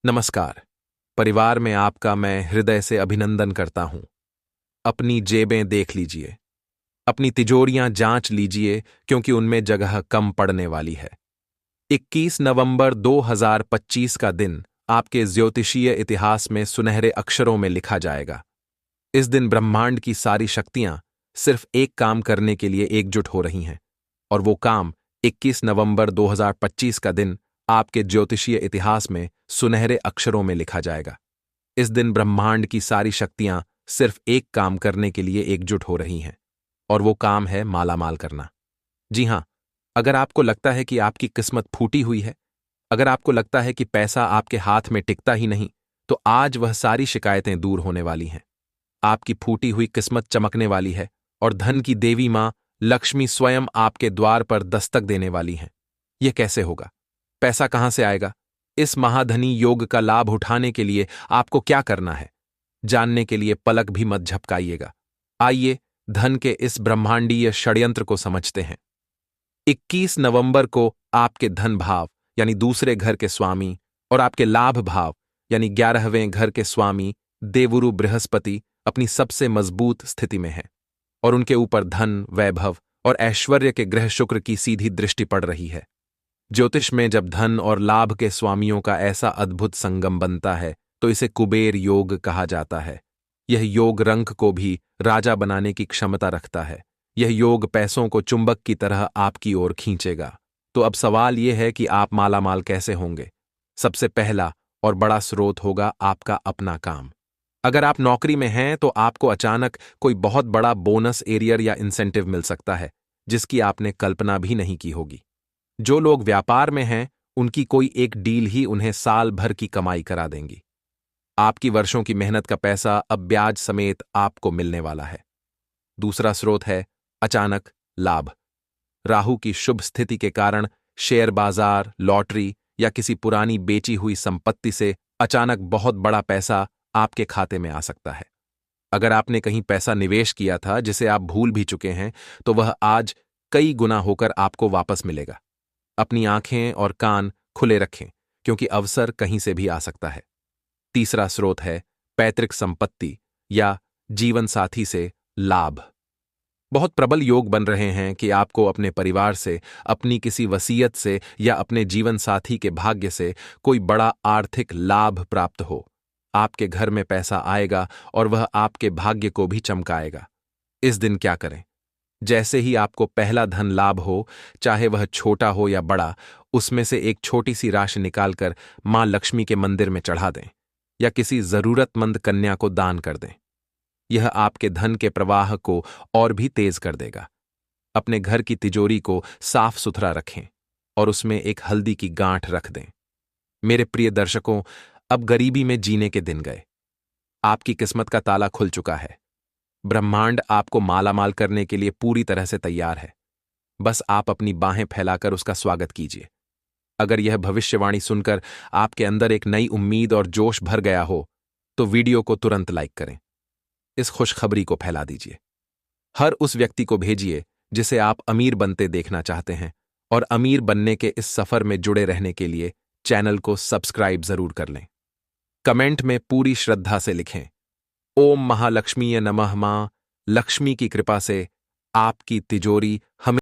नमस्कार। परिवार में आपका मैं हृदय से अभिनंदन करता हूं। अपनी जेबें देख लीजिए, अपनी तिजोरियां जांच लीजिए क्योंकि उनमें जगह कम पड़ने वाली है। 21 नवंबर 2025 का दिन आपके ज्योतिषीय इतिहास में सुनहरे अक्षरों में लिखा जाएगा। इस दिन ब्रह्मांड की सारी शक्तियां सिर्फ एक काम करने के लिए एकजुट हो रही हैं, और वो काम 21 नवंबर 2025 का दिन आपके ज्योतिषीय इतिहास में सुनहरे अक्षरों में लिखा जाएगा। इस दिन ब्रह्मांड की सारी शक्तियां सिर्फ एक काम करने के लिए एकजुट हो रही हैं, और वो काम है मालामाल करना। जी हां, अगर आपको लगता है कि आपकी किस्मत फूटी हुई है, अगर आपको लगता है कि पैसा आपके हाथ में टिकता ही नहीं, तो आज वह सारी शिकायतें दूर होने वाली हैं। आपकी फूटी हुई किस्मत चमकने वाली है और धन की देवी मां लक्ष्मी स्वयं आपके द्वार पर दस्तक देने वाली हैं। यह कैसे होगा? पैसा कहां से आएगा? इस महाधनी योग का लाभ उठाने के लिए आपको क्या करना है, जानने के लिए पलक भी मत झपकाइएगा। आइए धन के इस ब्रह्मांडीय षड्यंत्र को समझते हैं। 21 नवंबर को आपके धन भाव यानी दूसरे घर के स्वामी और आपके लाभ भाव यानी 11वें घर के स्वामी देवुरु बृहस्पति अपनी सबसे मजबूत स्थिति में है, और उनके ऊपर धन, वैभव और ऐश्वर्य के ग्रह शुक्र की सीधी दृष्टि पड़ रही है। ज्योतिष में जब धन और लाभ के स्वामियों का ऐसा अद्भुत संगम बनता है तो इसे कुबेर योग कहा जाता है। यह योग रंक को भी राजा बनाने की क्षमता रखता है। यह योग पैसों को चुंबक की तरह आपकी ओर खींचेगा। तो अब सवाल यह है कि आप मालामाल कैसे होंगे? सबसे पहला और बड़ा स्रोत होगा आपका अपना काम। अगर आप नौकरी में हैं तो आपको अचानक कोई बहुत बड़ा बोनस, एरियर या इंसेंटिव मिल सकता है जिसकी आपने कल्पना भी नहीं की होगी। जो लोग व्यापार में हैं उनकी कोई एक डील ही उन्हें साल भर की कमाई करा देंगी। आपकी वर्षों की मेहनत का पैसा अब ब्याज समेत आपको मिलने वाला है। दूसरा स्रोत है अचानक लाभ। राहु की शुभ स्थिति के कारण शेयर बाजार, लॉटरी या किसी पुरानी बेची हुई संपत्ति से अचानक बहुत बड़ा पैसा आपके खाते में आ सकता है। अगर आपने कहीं पैसा निवेश किया था जिसे आप भूल भी चुके हैं, तो वह आज कई गुना होकर आपको वापस मिलेगा। अपनी आंखें और कान खुले रखें क्योंकि अवसर कहीं से भी आ सकता है। तीसरा स्रोत है पैतृक संपत्ति या जीवन साथी से लाभ। बहुत प्रबल योग बन रहे हैं कि आपको अपने परिवार से, अपनी किसी वसीयत से या अपने जीवन साथी के भाग्य से कोई बड़ा आर्थिक लाभ प्राप्त हो। आपके घर में पैसा आएगा और वह आपके भाग्य को भी चमकाएगा। इस दिन क्या करें? जैसे ही आपको पहला धन लाभ हो, चाहे वह छोटा हो या बड़ा, उसमें से एक छोटी सी राशि निकालकर मां लक्ष्मी के मंदिर में चढ़ा दें या किसी जरूरतमंद कन्या को दान कर दें। यह आपके धन के प्रवाह को और भी तेज कर देगा। अपने घर की तिजोरी को साफ सुथरा रखें और उसमें एक हल्दी की गांठ रख दें। मेरे प्रिय दर्शकों, अब गरीबी में जीने के दिन गए। आपकी किस्मत का ताला खुल चुका है। ब्रह्मांड आपको मालामाल करने के लिए पूरी तरह से तैयार है। बस आप अपनी बाहें फैलाकर उसका स्वागत कीजिए। अगर यह भविष्यवाणी सुनकर आपके अंदर एक नई उम्मीद और जोश भर गया हो, तो वीडियो को तुरंत लाइक करें। इस खुशखबरी को फैला दीजिए। हर उस व्यक्ति को भेजिए जिसे आप अमीर बनते देखना चाहते हैं, और अमीर बनने के इस सफर में जुड़े रहने के लिए चैनल को सब्सक्राइब जरूर कर लें। कमेंट में पूरी श्रद्धा से लिखें, ओम महालक्ष्मीय नमः। मां लक्ष्मी की कृपा से आपकी तिजोरी हमें